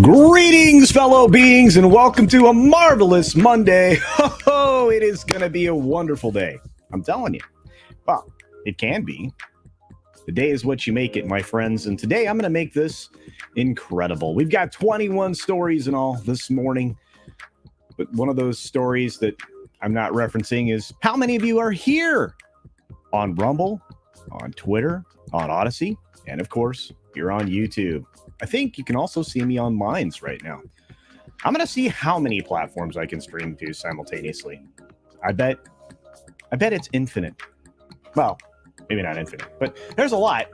Greetings, fellow beings, and welcome to a marvelous Monday. Oh, it is going to be a wonderful day. I'm telling you. Well, it can be. The day is what you make it, my friends, and today I'm going to make this incredible. We've got 21 stories in all this morning, but one of those stories that I'm not referencing is how many of you are here on Rumble, on Twitter, on Odysee, and of course, you're on YouTube. I think you can also see me on Minds right now. I'm going to see how many platforms I can stream to simultaneously. I bet it's infinite. Well, maybe not infinite, but there's a lot.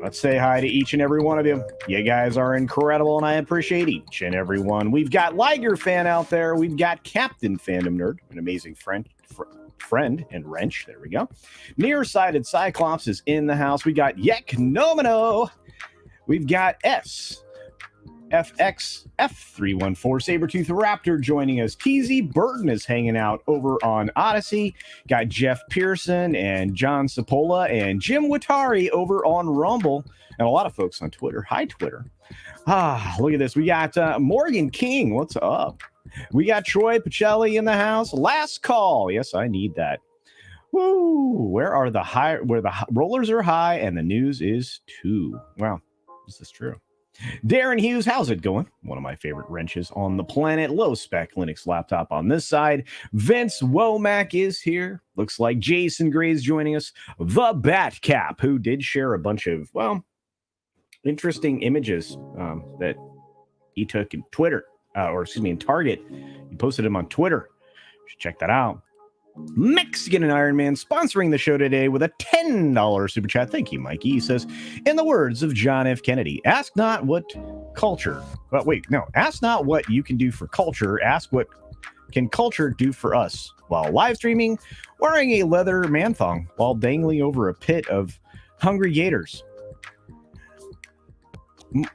Let's say hi to each and every one of you. You guys are incredible, and I appreciate each and every one. We've got Liger Fan out there. We've got Captain Fandom Nerd, an amazing friend and Wrench. There we go. Nearsighted Cyclops is in the house. We got Yeknomino. We've got FXF314 Sabretooth Raptor joining us. TZ Burton is hanging out over on Odysee. Got Jeff Pearson and John Sapola and Jim Watari over on Rumble. And a lot of folks on Twitter. Hi, Twitter. Look at this. We got Morgan King. What's up? We got Troy Pacelli in the house. Last call. Yes, I need that. Woo! Where the rollers are high and the news is too. Wow. Is this true? Darren Hughes, how's it going? One of my favorite wrenches on the planet. Low spec Linux laptop on this side. Vince Womack is here. Looks like Jason Gray's joining us. The Batcap, who did share a bunch of, well, interesting images that he took in Twitter, in Target. He posted them on Twitter. You should check that out. Mexican and Iron Man sponsoring the show today with a $10 super chat. Thank you, Mikey. He says, in the words of John F. Kennedy, ask not what you can do for culture. Ask what can culture do for us while live streaming, wearing a leather man thong while dangling over a pit of hungry gators.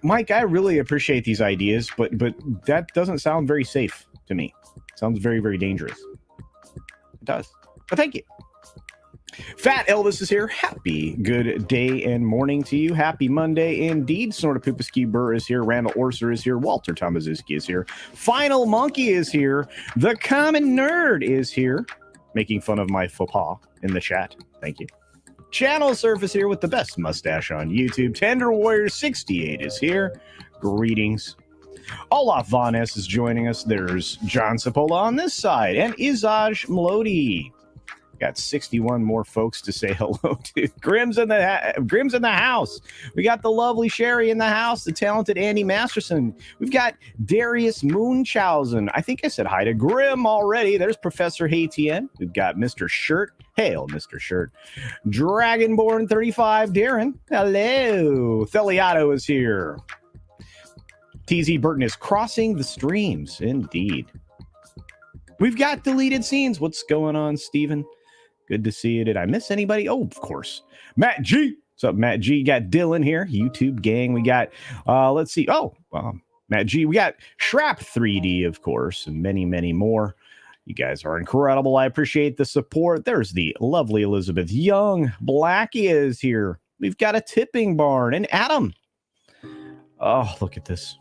Mike, I really appreciate these ideas, but that doesn't sound very safe to me. It sounds very, very dangerous. It does. But thank you. Fat Elvis is here. Happy good day and morning to you. Happy Monday indeed. Snortapoopaski Burr is here. Randall Orser is here. Walter Tomazuski is here. Final Monkey is here. The Common Nerd is here. Making fun of my faux pas in the chat. Thank you. Channel Surf is here with the best mustache on YouTube. Tender Warrior 68 is here. Greetings. Olaf Von S is joining us. There's John Sapola on this side and Izaj Melody. Got 61 more folks to say hello to. Grim's in the house. We got the lovely Sherry in the house, the talented Andy Masterson. We've got Darius Munchausen. I think I said hi to Grim already. There's Professor Haytien. We've got Mr. Shirt. Hail, Mr. Shirt. Dragonborn 35, Darren. Hello. Theliato is here. TZ Burton is crossing the streams. Indeed. We've got deleted scenes. What's going on, Steven? Good to see you. Did I miss anybody? Oh, of course. Matt G. What's up, Matt G? Got Dylan here. YouTube gang. We got, let's see. Oh, Matt G. We got Shrap 3D, of course, and many, many more. You guys are incredible. I appreciate the support. There's the lovely Elizabeth Young. Blackie is here. We've got a tipping barn. And Adam. Oh, look at this.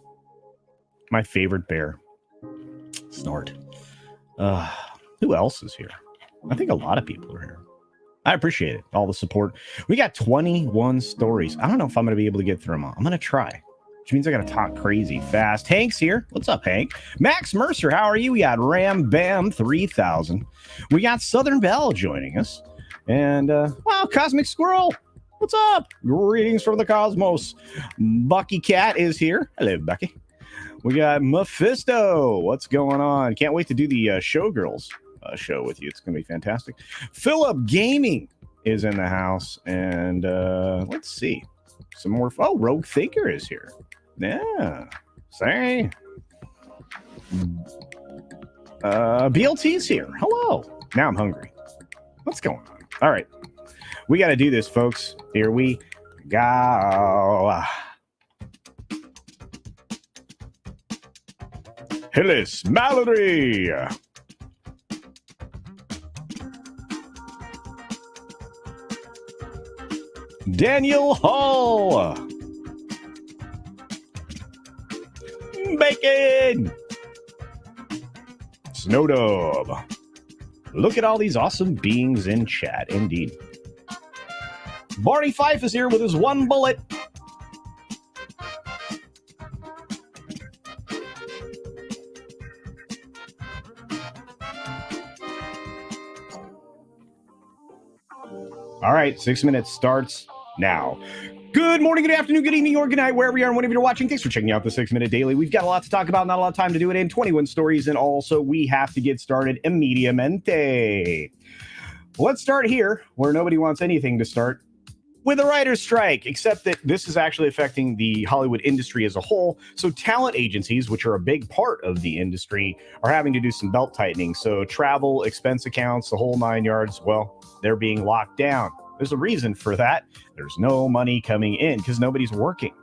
My favorite bear. Snort. Who else is here? I think a lot of people are here. I appreciate it. All the support. We got 21 stories. I don't know if I'm going to be able to get through them all. I'm going to try. Which means I got to talk crazy fast. Hank's here. What's up, Hank? Max Mercer, how are you? We got Ram Bam 3000. We got Southern Belle joining us. And, wow, Cosmic Squirrel. What's up? Greetings from the cosmos. Bucky Cat is here. Hello, Bucky. We got Mephisto. What's going on? Can't wait to do the Showgirls show with you. It's going to be fantastic. Philip Gaming is in the house. And let's see. Some more. Oh, Rogue Thinker is here. Yeah. Say. BLT's here. Hello. Now I'm hungry. What's going on? All right. We got to do this, folks. Here we go. Hillis Mallory. Daniel Hall. bacon. Snow Dub. Look at all these awesome beings in chat. Indeed. Barney Fife is here with his one bullet. All right, 6 minutes starts now. Good morning, good afternoon, good evening, or good night, wherever you are and whenever you're watching. Thanks for checking out the 6 Minute Daily. We've got a lot to talk about, not a lot of time to do it in. 21 stories, and also we have to get started immediatamente. Let's start here, where nobody wants anything to start, with a writer's strike, except that this is actually affecting the Hollywood industry as a whole. So talent agencies, which are a big part of the industry, are having to do some belt tightening. So travel, expense accounts, the whole 9 yards, well, they're being locked down. There's a reason for that. There's no money coming in because nobody's working.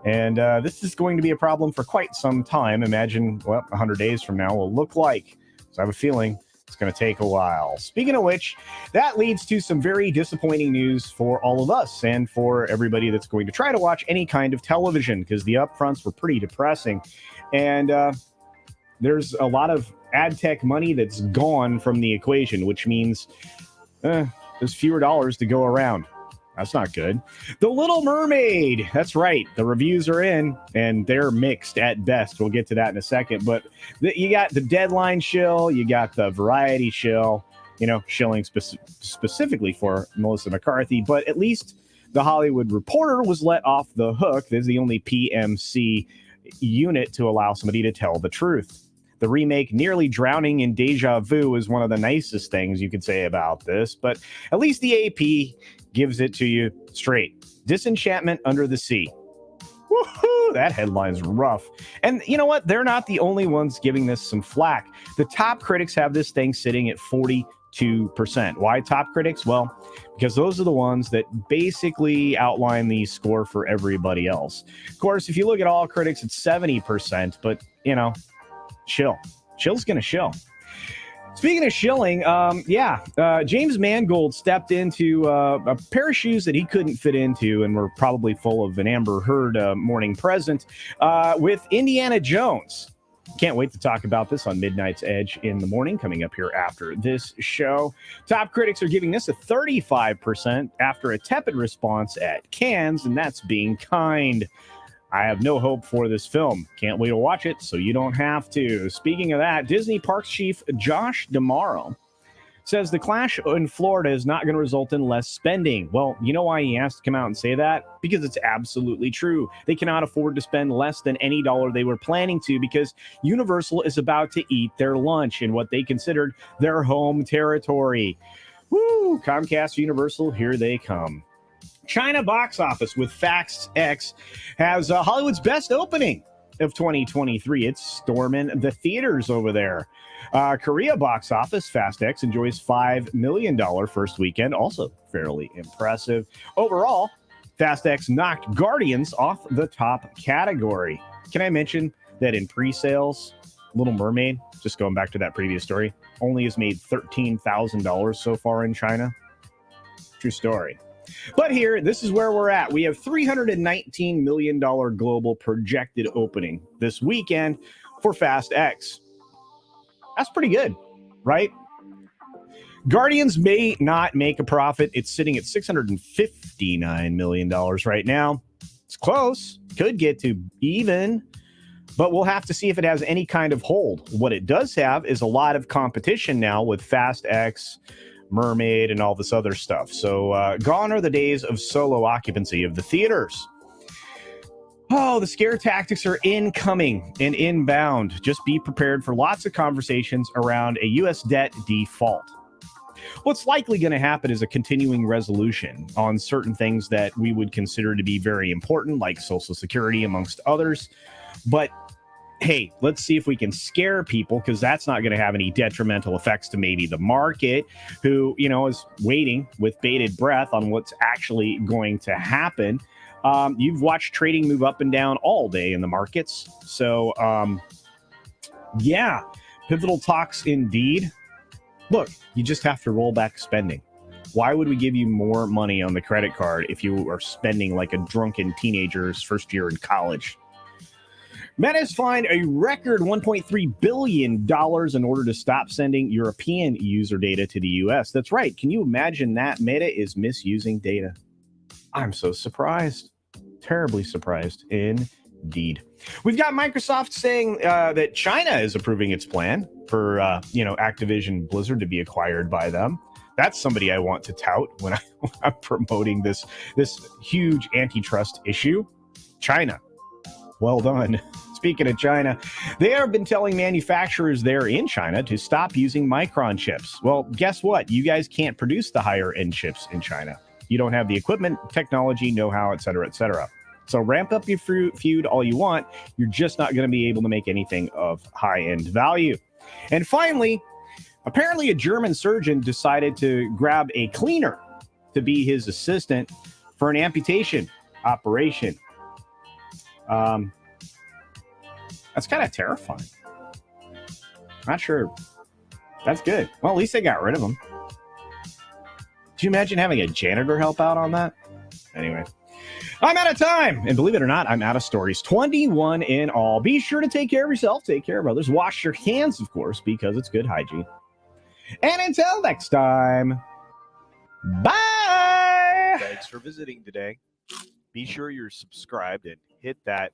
And this is going to be a problem for quite some time. Imagine what 100 days from now will look like. So I have a feeling it's going to take a while. Speaking of which, that leads to some very disappointing news for all of us and for everybody that's going to try to watch any kind of television, because the upfronts were pretty depressing. And there's a lot of ad tech money that's gone from the equation, which means there's fewer dollars to go around. That's not good. The Little Mermaid. That's right. The reviews are in, and they're mixed at best. We'll get to that in a second. But you got the Deadline shill. You got the Variety shill. You know, shilling specifically for Melissa McCarthy. But at least the Hollywood Reporter was let off the hook. This is the only PMC unit to allow somebody to tell the truth. The remake, Nearly Drowning in Deja Vu, is one of the nicest things you could say about this. But at least the AP gives it to you straight. Disenchantment Under the Sea. Woohoo! That headline's rough. And you know what? They're not the only ones giving this some flack. The top critics have this thing sitting at 42%. Why top critics? Well, because those are the ones that basically outline the score for everybody else. Of course, if you look at all critics, it's 70%, but, you know, Shill's going to shill. Speaking of shilling, James Mangold stepped into a pair of shoes that he couldn't fit into and were probably full of an Amber Heard morning present with Indiana Jones. Can't wait to talk about this on Midnight's Edge in the morning, coming up here after this show. Top critics are giving this a 35% after a tepid response at Cannes, and that's being kind. I have no hope for this film. Can't wait to watch it, so you don't have to. Speaking of that, Disney Parks chief Josh D'Amaro says the clash in Florida is not going to result in less spending. Well, you know why he has to come out and say that? Because it's absolutely true. They cannot afford to spend less than any dollar they were planning to, because Universal is about to eat their lunch in what they considered their home territory. Woo! Comcast Universal, here they come. China box office with Fast X has Hollywood's best opening of 2023. It's storming the theaters over there. Korea box office, Fast X enjoys $5 million first weekend. Also fairly impressive. Overall, Fast X knocked Guardians off the top category. Can I mention that in pre-sales, Little Mermaid, just going back to that previous story, only has made $13,000 so far in China? True story. But here, this is where we're at. We have $319 million global projected opening this weekend for Fast X. That's pretty good, right? Guardians may not make a profit. It's sitting at $659 million right now. It's close. Could get to even, but we'll have to see if it has any kind of hold. What it does have is a lot of competition now with Fast X, Mermaid, and all this other stuff. So gone are the days of solo occupancy of the theaters. Oh, the scare tactics are incoming and inbound. Just be prepared for lots of conversations around a U.S. debt default. What's likely going to happen is a continuing resolution on certain things that we would consider to be very important, like Social Security, amongst others. But hey, let's see if we can scare people, because that's not going to have any detrimental effects to maybe the market, who, you know, is waiting with bated breath on what's actually going to happen. You've watched trading move up and down all day in the markets. So, pivotal talks indeed. Look, you just have to roll back spending. Why would we give you more money on the credit card if you are spending like a drunken teenager's first year in college? Meta has fined a record $1.3 billion in order to stop sending European user data to the US. That's right. Can you imagine that? Meta is misusing data. I'm so surprised. Terribly surprised indeed. We've got Microsoft saying that China is approving its plan for Activision Blizzard to be acquired by them. That's somebody I want to tout when I'm promoting this huge antitrust issue. China. Well done. Speaking of China, they have been telling manufacturers there in China to stop using Micron chips. Well, guess what? You guys can't produce the higher end chips in China. You don't have the equipment, technology, know-how, et cetera, et cetera. So ramp up your feud all you want. You're just not going to be able to make anything of high-end value. And finally, apparently a German surgeon decided to grab a cleaner to be his assistant for an amputation operation. That's kind of terrifying. Not sure. That's good. Well, at least they got rid of him. Could you imagine having a janitor help out on that? Anyway, I'm out of time. And believe it or not, I'm out of stories. 21 in all. Be sure to take care of yourself. Take care of others. Wash your hands, of course, because it's good hygiene. And until next time, bye. Thanks for visiting today. Be sure you're subscribed and hit that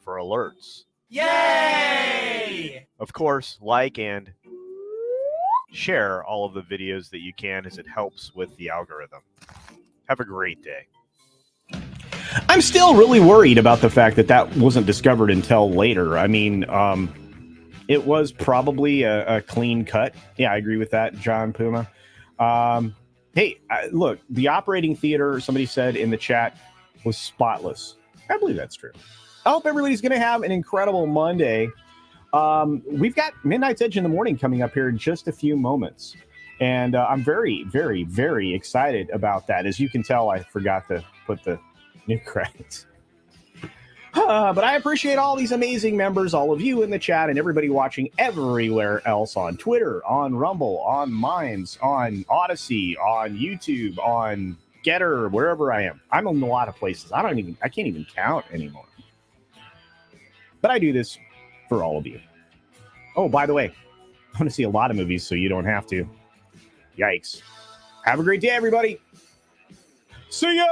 for alerts. Yay! Of course, like and share all of the videos that you can, as it helps with the algorithm. Have a great day. I'm still really worried about the fact that wasn't discovered until later. I mean, it was probably a clean cut. Yeah, I agree with that, John Puma. Hey, look, the operating theater, somebody said in the chat, was spotless. I believe that's true. I hope everybody's going to have an incredible Monday. We've got Midnight's Edge in the Morning coming up here in just a few moments. And I'm very, very, very excited about that. As you can tell, I forgot to put the new credits. But I appreciate all these amazing members, all of you in the chat, and everybody watching everywhere else on Twitter, on Rumble, on Minds, on Odysee, on YouTube, on Getter, wherever I am. I'm in a lot of places. I can't even count anymore. But I do this for all of you. Oh, by the way, I want to see a lot of movies so you don't have to. Yikes. Have a great day, everybody. See ya.